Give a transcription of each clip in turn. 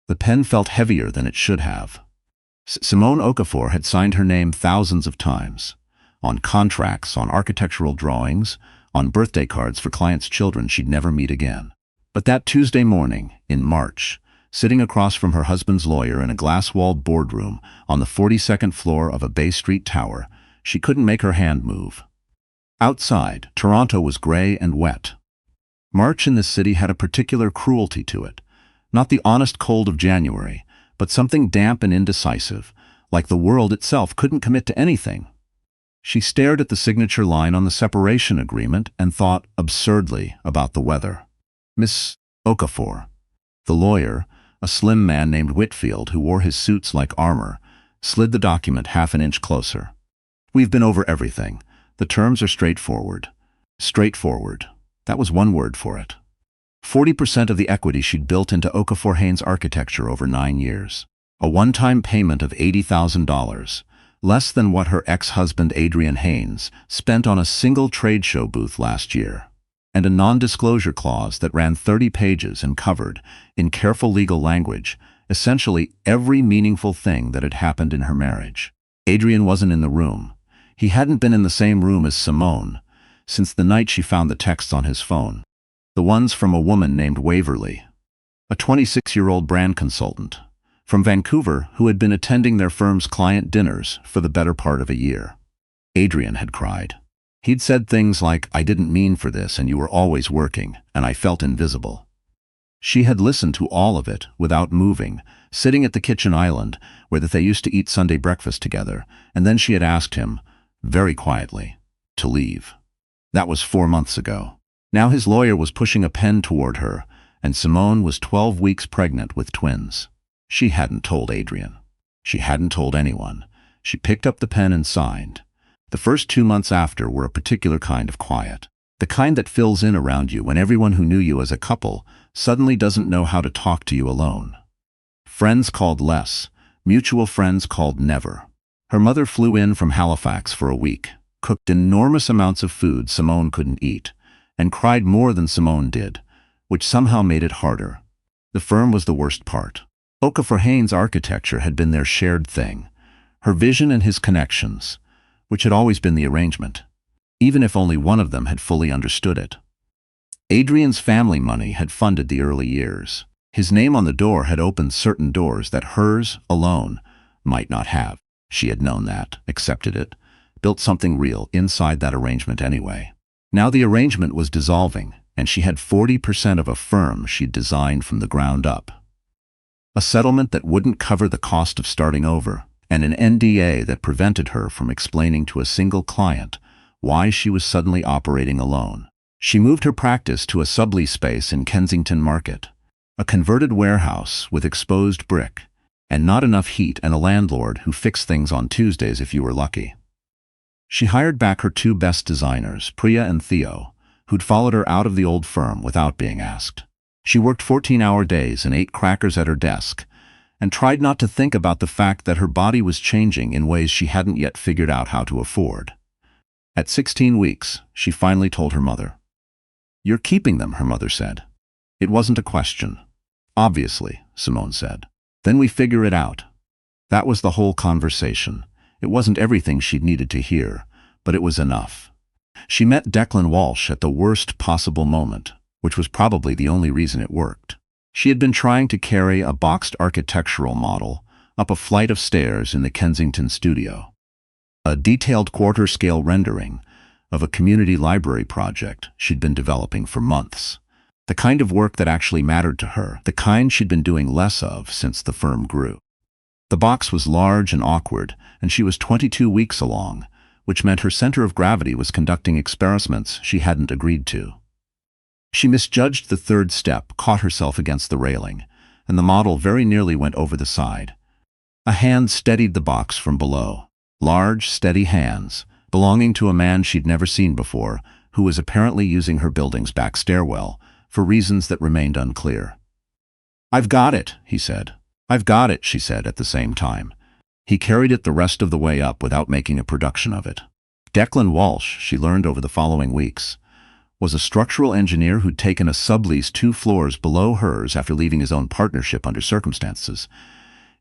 The pen felt heavier than it should have. Simone Okafor had signed her name thousands of times. On contracts, on architectural drawings, on birthday cards for clients' children she'd never meet again. But that Tuesday morning, in March, sitting across from her husband's lawyer in a glass-walled boardroom on the 42nd floor of a Bay Street tower, she couldn't make her hand move. Outside, Toronto was gray and wet. March in this city had a particular cruelty to it. Not the honest cold of January, but something damp and indecisive, like the world itself couldn't commit to anything. She stared at the signature line on the separation agreement and thought absurdly about the weather. Miss Okafor. The lawyer, a slim man named Whitfield who wore his suits like armor, slid the document half an inch closer. We've been over everything. The terms are straightforward. Straightforward. That was one word for it. 40% of the equity she'd built into Okafor Haynes architecture over 9 years. A one-time payment of $80,000, less than what her ex-husband Adrian Haynes spent on a single trade show booth last year. And a non-disclosure clause that ran 30 pages and covered, in careful legal language, essentially every meaningful thing that had happened in her marriage. Adrian wasn't in the room. He hadn't been in the same room as Simone since the night she found the texts on his phone. The ones from a woman named Waverly, a 26-year-old brand consultant from Vancouver who had been attending their firm's client dinners for the better part of a year. Adrian had cried. He'd said things like, "I didn't mean for this and you were always working, and I felt invisible." She had listened to all of it without moving, sitting at the kitchen island where they used to eat Sunday breakfast together, and then she had asked him, very quietly, to leave. That was 4 months ago. Now his lawyer was pushing a pen toward her, and Simone was 12 weeks pregnant with twins. She hadn't told Adrian. She hadn't told anyone. She picked up the pen and signed. The first 2 months after were a particular kind of quiet. The kind that fills in around you when everyone who knew you as a couple suddenly doesn't know how to talk to you alone. Friends called less. Mutual friends called never. Her mother flew in from Halifax for a week, cooked enormous amounts of food Simone couldn't eat, and cried more than Simone did, which somehow made it harder. The firm was the worst part. Okafor Haynes architecture had been their shared thing, her vision and his connections, which had always been the arrangement, even if only one of them had fully understood it. Adrian's family money had funded the early years. His name on the door had opened certain doors that hers, alone, might not have. She had known that, accepted it, built something real inside that arrangement anyway. Now the arrangement was dissolving, and she had 40% of a firm she'd designed from the ground up. A settlement that wouldn't cover the cost of starting over, and an NDA that prevented her from explaining to a single client why she was suddenly operating alone. She moved her practice to a sublease space in Kensington Market, a converted warehouse with exposed brick, and not enough heat and a landlord who fixed things on Tuesdays if you were lucky. She hired back her 2 best designers, Priya and Theo, who'd followed her out of the old firm without being asked. She worked 14-hour days and ate crackers at her desk, and tried not to think about the fact that her body was changing in ways she hadn't yet figured out how to afford. At 16 weeks, she finally told her mother. "You're keeping them," her mother said. It wasn't a question. "Obviously," Simone said. "Then we figure it out." That was the whole conversation. It wasn't everything she'd needed to hear, but it was enough. She met Declan Walsh at the worst possible moment, which was probably the only reason it worked. She had been trying to carry a boxed architectural model up a flight of stairs in the Kensington studio. A detailed quarter-scale rendering of a community library project she'd been developing for months. The kind of work that actually mattered to her, the kind she'd been doing less of since the firm grew. The box was large and awkward, and she was 22 weeks along, which meant her center of gravity was conducting experiments she hadn't agreed to. She misjudged the third step, caught herself against the railing, and the model very nearly went over the side. A hand steadied the box from below. Large, steady hands, belonging to a man she'd never seen before, who was apparently using her building's back stairwell for reasons that remained unclear. "I've got it," he said. "I've got it," she said at the same time. He carried it the rest of the way up without making a production of it. Declan Walsh, she learned over the following weeks, was a structural engineer who'd taken a sublease 2 floors below hers after leaving his own partnership under circumstances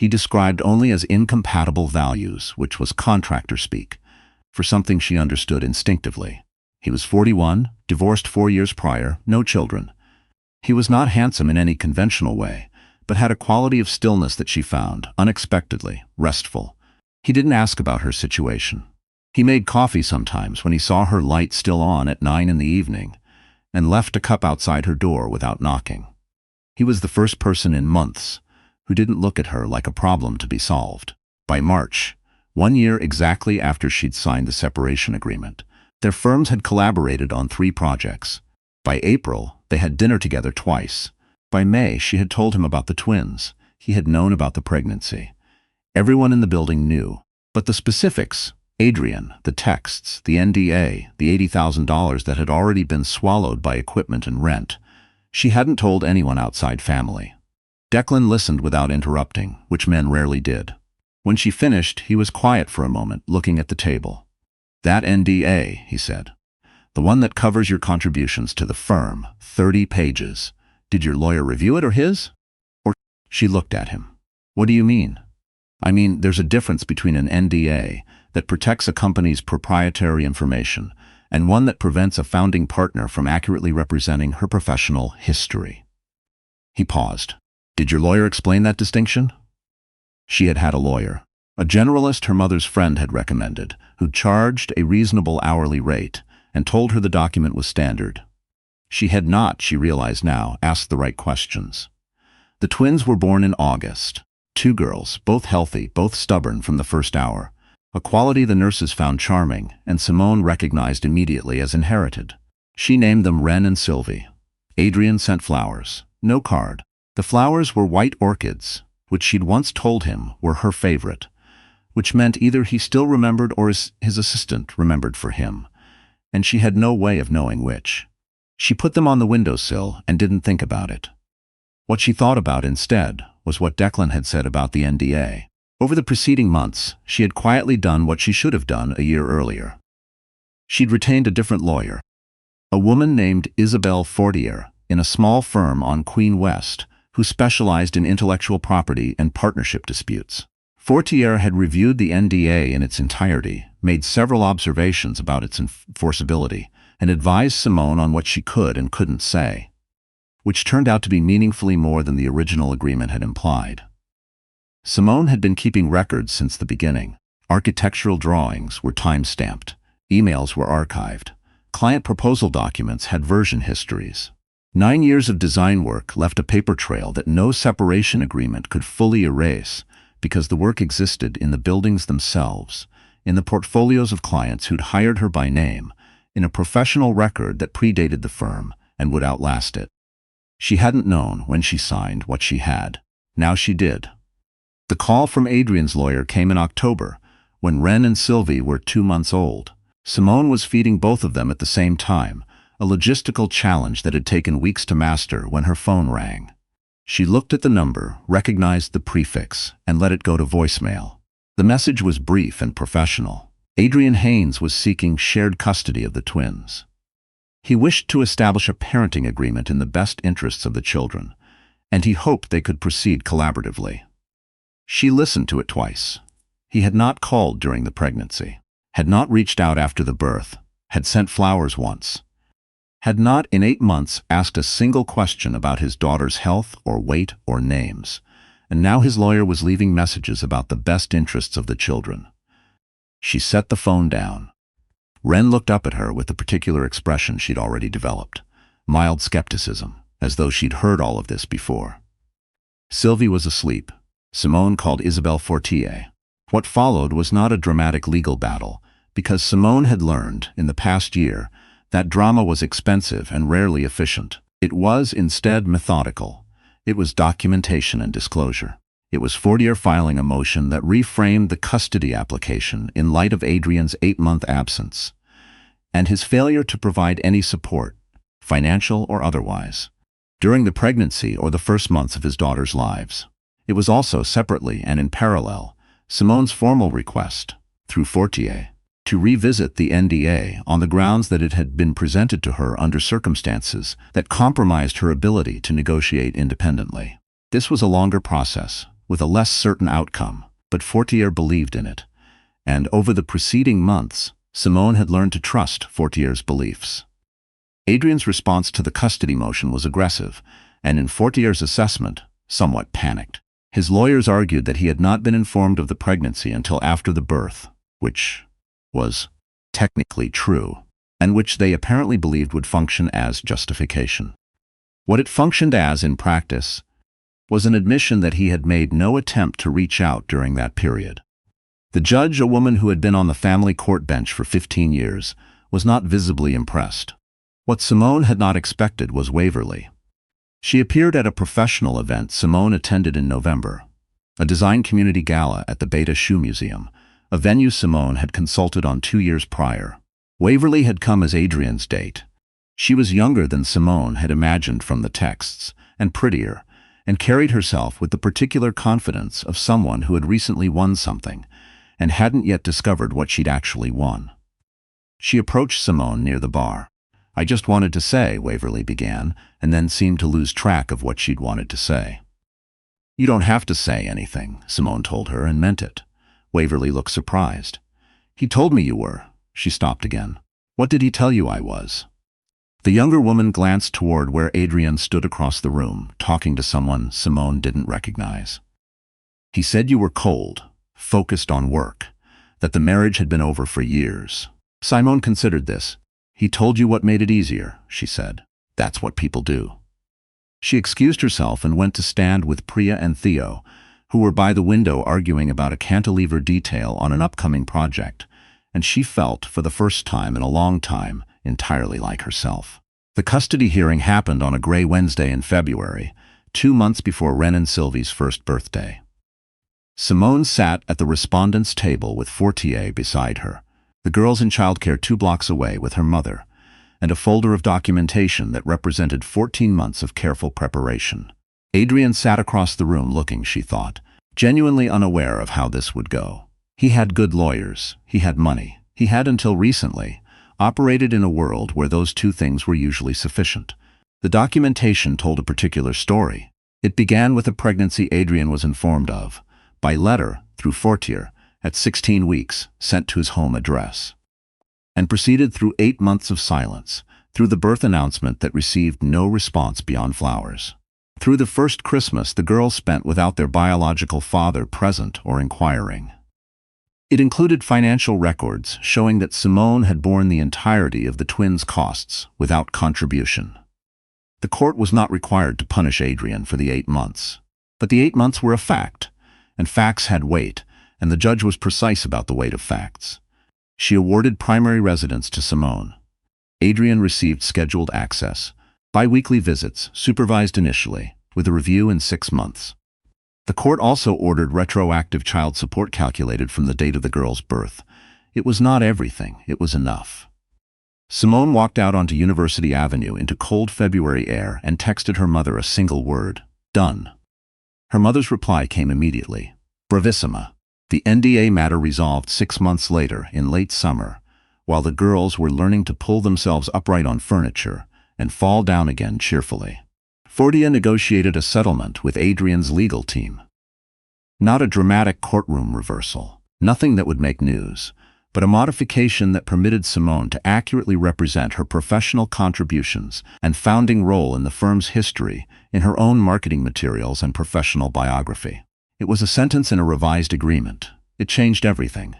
he described only as incompatible values, which was contractor speak, for something she understood instinctively. He was 41, divorced 4 years prior, no children. He was not handsome in any conventional way, but had a quality of stillness that she found, unexpectedly, restful. He didn't ask about her situation. He made coffee sometimes when he saw her light still on at 9 in the evening, and left a cup outside her door without knocking. He was the first person in months who didn't look at her like a problem to be solved. By March, 1 year exactly after she'd signed the separation agreement, their firms had collaborated on 3 projects. By April, they had dinner together twice. By May, she had told him about the twins. He had known about the pregnancy. Everyone in the building knew. But the specifics, Adrian, the texts, the NDA, the $80,000 that had already been swallowed by equipment and rent, she hadn't told anyone outside family. Declan listened without interrupting, which men rarely did. When she finished, he was quiet for a moment, looking at the table. "That NDA," he said. "The one that covers your contributions to the firm, 30 pages. Did your lawyer review it or his?" Or she looked at him. "What do you mean?" "I mean, there's a difference between an NDA that protects a company's proprietary information and one that prevents a founding partner from accurately representing her professional history." He paused. "Did your lawyer explain that distinction?" She had had a lawyer, a generalist her mother's friend had recommended, who charged a reasonable hourly rate and told her the document was standard. She had not, she realized now, asked the right questions. The twins were born in August. 2 girls, both healthy, both stubborn from the first hour, a quality the nurses found charming and Simone recognized immediately as inherited. She named them Ren and Sylvie. Adrian sent flowers. No card. The flowers were white orchids, which she'd once told him were her favorite, which meant either he still remembered or his assistant remembered for him, and she had no way of knowing which. She put them on the windowsill and didn't think about it. What she thought about instead was what Declan had said about the NDA. Over the preceding months, she had quietly done what she should have done a year earlier. She'd retained a different lawyer, a woman named Isabelle Fortier, in a small firm on Queen West, who specialized in intellectual property and partnership disputes. Fortier had reviewed the NDA in its entirety, made several observations about its enforceability, and advised Simone on what she could and couldn't say, which turned out to be meaningfully more than the original agreement had implied. Simone had been keeping records since the beginning. Architectural drawings were time-stamped. Emails were archived. Client proposal documents had version histories. 9 years of design work left a paper trail that no separation agreement could fully erase because the work existed in the buildings themselves, in the portfolios of clients who'd hired her by name, in a professional record that predated the firm and would outlast it. She hadn't known when she signed what she had. Now she did. The call from Adrian's lawyer came in October, when Ren and Sylvie were 2 months old. Simone was feeding both of them at the same time, a logistical challenge that had taken weeks to master when her phone rang. She looked at the number, recognized the prefix, and let it go to voicemail. The message was brief and professional. Adrian Haynes was seeking shared custody of the twins. He wished to establish a parenting agreement in the best interests of the children, and he hoped they could proceed collaboratively. She listened to it twice. He had not called during the pregnancy, had not reached out after the birth, had sent flowers once, had not in 8 months asked a single question about his daughter's health or weight or names, and now his lawyer was leaving messages about the best interests of the children. She set the phone down. Ren looked up at her with the particular expression she'd already developed, mild skepticism, as though she'd heard all of this before. Sylvie was asleep. Simone called Isabelle Fortier. What followed was not a dramatic legal battle, because Simone had learned, in the past year, that drama was expensive and rarely efficient. It was instead methodical. It was documentation and disclosure. It was Fortier filing a motion that reframed the custody application in light of Adrian's 8-month absence, and his failure to provide any support, financial or otherwise, during the pregnancy or the first months of his daughter's lives. It was also, separately and in parallel, Simone's formal request, through Fortier, to revisit the NDA on the grounds that it had been presented to her under circumstances that compromised her ability to negotiate independently. This was a longer process, with a less certain outcome, but Fortier believed in it, and over the preceding months, Simone had learned to trust Fortier's beliefs. Adrian's response to the custody motion was aggressive, and in Fortier's assessment, somewhat panicked. His lawyers argued that he had not been informed of the pregnancy until after the birth, which was technically true, and which they apparently believed would function as justification. What it functioned as in practice was an admission that he had made no attempt to reach out during that period. The judge, a woman who had been on the family court bench for 15 years, was not visibly impressed. What Simone had not expected was Waverly. She appeared at a professional event Simone attended in November, a design community gala at the Beta Shoe Museum, a venue Simone had consulted on 2 years prior. Waverly had come as Adrian's date. She was younger than Simone had imagined from the texts, and prettier, and carried herself with the particular confidence of someone who had recently won something, and hadn't yet discovered what she'd actually won. She approached Simone near the bar. "I just wanted to say," Waverly began, and then seemed to lose track of what she'd wanted to say. "You don't have to say anything," Simone told her, and meant it. Waverly looked surprised. "He told me you were." She stopped again. "What did he tell you I was?" The younger woman glanced toward where Adrian stood across the room, talking to someone Simone didn't recognize. "He said you were cold, focused on work, that the marriage had been over for years." Simone considered this. "He told you what made it easier," she said. "That's what people do." She excused herself and went to stand with Priya and Theo, who were by the window arguing about a cantilever detail on an upcoming project, and she felt, for the first time in a long time, entirely like herself. The custody hearing happened on a gray Wednesday in February, 2 months before Ren and Sylvie's first birthday. Simone sat at the respondents' table with Fortier beside her, the girls in childcare 2 blocks away with her mother, and a folder of documentation that represented 14 months of careful preparation. Adrian sat across the room looking, she thought, genuinely unaware of how this would go. He had good lawyers, he had money, he had until recently operated in a world where those 2 things were usually sufficient. The documentation told a particular story. It began with a pregnancy Adrian was informed of, by letter, through Fortier, at 16 weeks, sent to his home address, and proceeded through 8 months of silence, through the birth announcement that received no response beyond flowers. Through the first Christmas the girls spent without their biological father present or inquiring. It included financial records showing that Simone had borne the entirety of the twins' costs without contribution. The court was not required to punish Adrian for the 8 months, but the 8 months were a fact, and facts had weight, and the judge was precise about the weight of facts. She awarded primary residence to Simone. Adrian received scheduled access, bi-weekly visits, supervised initially, with a review in 6 months. The court also ordered retroactive child support calculated from the date of the girl's birth. It was not everything, it was enough. Simone walked out onto University Avenue into cold February air and texted her mother a single word: "Done." Her mother's reply came immediately: "Bravissima." The NDA matter resolved 6 months later, in late summer, while the girls were learning to pull themselves upright on furniture and fall down again cheerfully. Fortier negotiated a settlement with Adrian's legal team. Not a dramatic courtroom reversal, nothing that would make news, but a modification that permitted Simone to accurately represent her professional contributions and founding role in the firm's history in her own marketing materials and professional biography. It was a sentence in a revised agreement. It changed everything.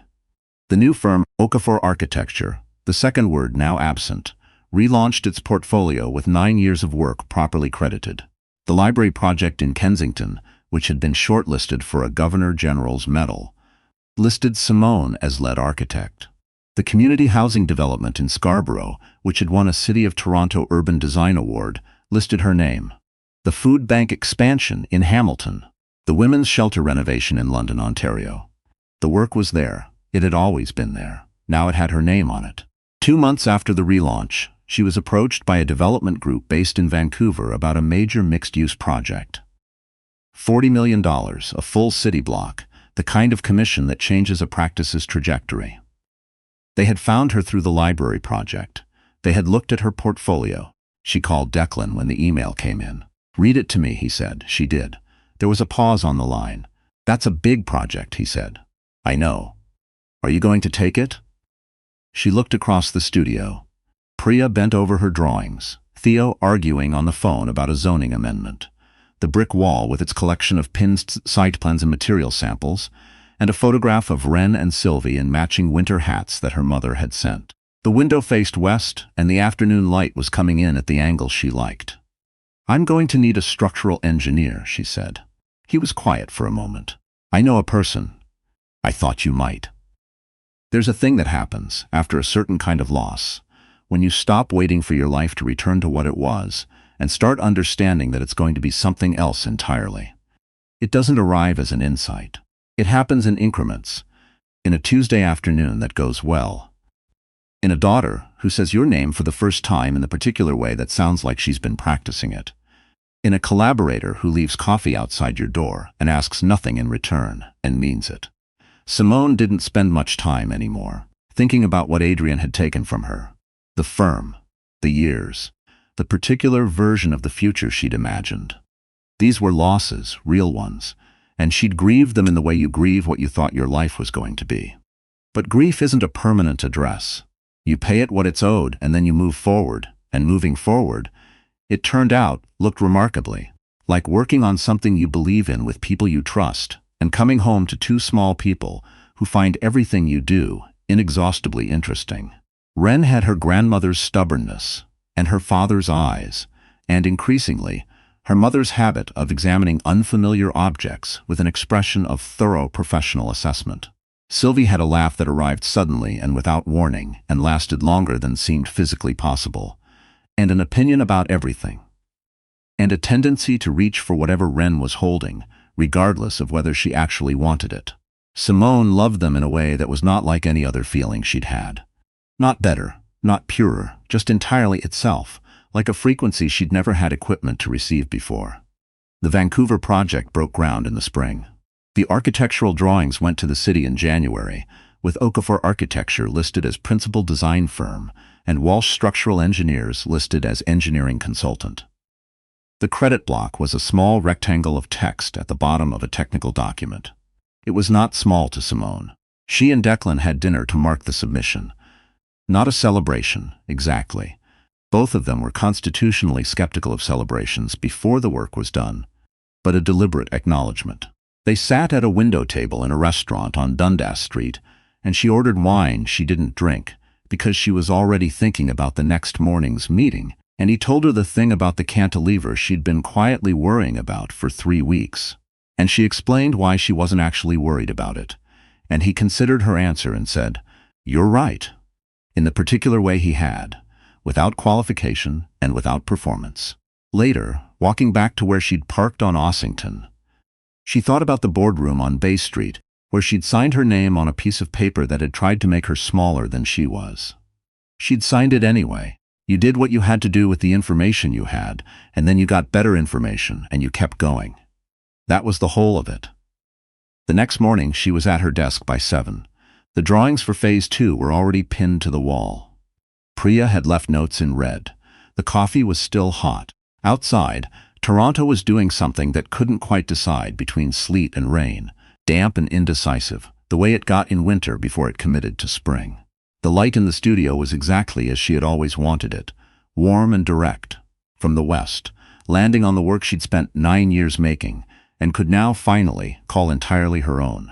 The new firm, Okafor Architecture, the second word now absent, relaunched its portfolio with 9 years of work properly credited. The library project in Kensington, which had been shortlisted for a Governor General's Medal, listed Simone as lead architect. The community housing development in Scarborough, which had won a City of Toronto Urban Design Award, listed her name. The food bank expansion in Hamilton. The women's shelter renovation in London, Ontario. The work was there. It had always been there. Now it had her name on it. 2 months after the relaunch, she was approached by a development group based in Vancouver about a major mixed-use project. $40 million, a full city block, the kind of commission that changes a practice's trajectory. They had found her through the library project. They had looked at her portfolio. She called Declan when the email came in. "Read it to me," he said. She did. There was a pause on the line. "That's a big project," he said. "I know. Are you going to take it?" She looked across the studio. Priya bent over her drawings, Theo arguing on the phone about a zoning amendment, the brick wall with its collection of pinned site plans and material samples, and a photograph of Wren and Sylvie in matching winter hats that her mother had sent. The window faced west, and the afternoon light was coming in at the angle she liked. "I'm going to need a structural engineer," she said. He was quiet for a moment. "I know a person. I thought you might." There's a thing that happens after a certain kind of loss, when you stop waiting for your life to return to what it was and start understanding that it's going to be something else entirely. It doesn't arrive as an insight. It happens in increments, in a Tuesday afternoon that goes well, in a daughter who says your name for the first time in the particular way that sounds like she's been practicing it, in a collaborator who leaves coffee outside your door and asks nothing in return and means it. Simone didn't spend much time anymore thinking about what Adrian had taken from her. The firm, the years, the particular version of the future she'd imagined. These were losses, real ones, and she'd grieved them in the way you grieve what you thought your life was going to be. But grief isn't a permanent address. You pay it what it's owed and then you move forward, and moving forward, it turned out, looked remarkably like working on something you believe in with people you trust, and coming home to two small people who find everything you do inexhaustibly interesting. Wren had her grandmother's stubbornness and her father's eyes, and increasingly, her mother's habit of examining unfamiliar objects with an expression of thorough professional assessment. Sylvie had a laugh that arrived suddenly and without warning and lasted longer than seemed physically possible, and an opinion about everything, and a tendency to reach for whatever Wren was holding, regardless of whether she actually wanted it. Simone loved them in a way that was not like any other feeling she'd had. Not better, not purer, just entirely itself, like a frequency she'd never had equipment to receive before. The Vancouver project broke ground in the spring. The architectural drawings went to the city in January, with Okafor Architecture listed as principal design firm and Walsh Structural Engineers listed as engineering consultant. The credit block was a small rectangle of text at the bottom of a technical document. It was not small to Simone. She and Declan had dinner to mark the submission. Not a celebration, exactly. Both of them were constitutionally skeptical of celebrations before the work was done, but a deliberate acknowledgement. They sat at a window table in a restaurant on Dundas Street, and she ordered wine she didn't drink because she was already thinking about the next morning's meeting, and he told her the thing about the cantilever she'd been quietly worrying about for 3 weeks. And she explained why she wasn't actually worried about it, and he considered her answer and said, "You're right," in the particular way he had, without qualification and without performance. Later, walking back to where she'd parked on Ossington, she thought about the boardroom on Bay Street, where she'd signed her name on a piece of paper that had tried to make her smaller than she was. She'd signed it anyway. You did what you had to do with the information you had, and then you got better information, and you kept going. That was the whole of it. The next morning, she was at her desk by 7. The drawings for Phase 2 were already pinned to the wall. Priya had left notes in red. The coffee was still hot. Outside, Toronto was doing something that couldn't quite decide between sleet and rain, damp and indecisive, the way it got in winter before it committed to spring. The light in the studio was exactly as she had always wanted it, warm and direct, from the west, landing on the work she'd spent 9 years making, and could now finally call entirely her own.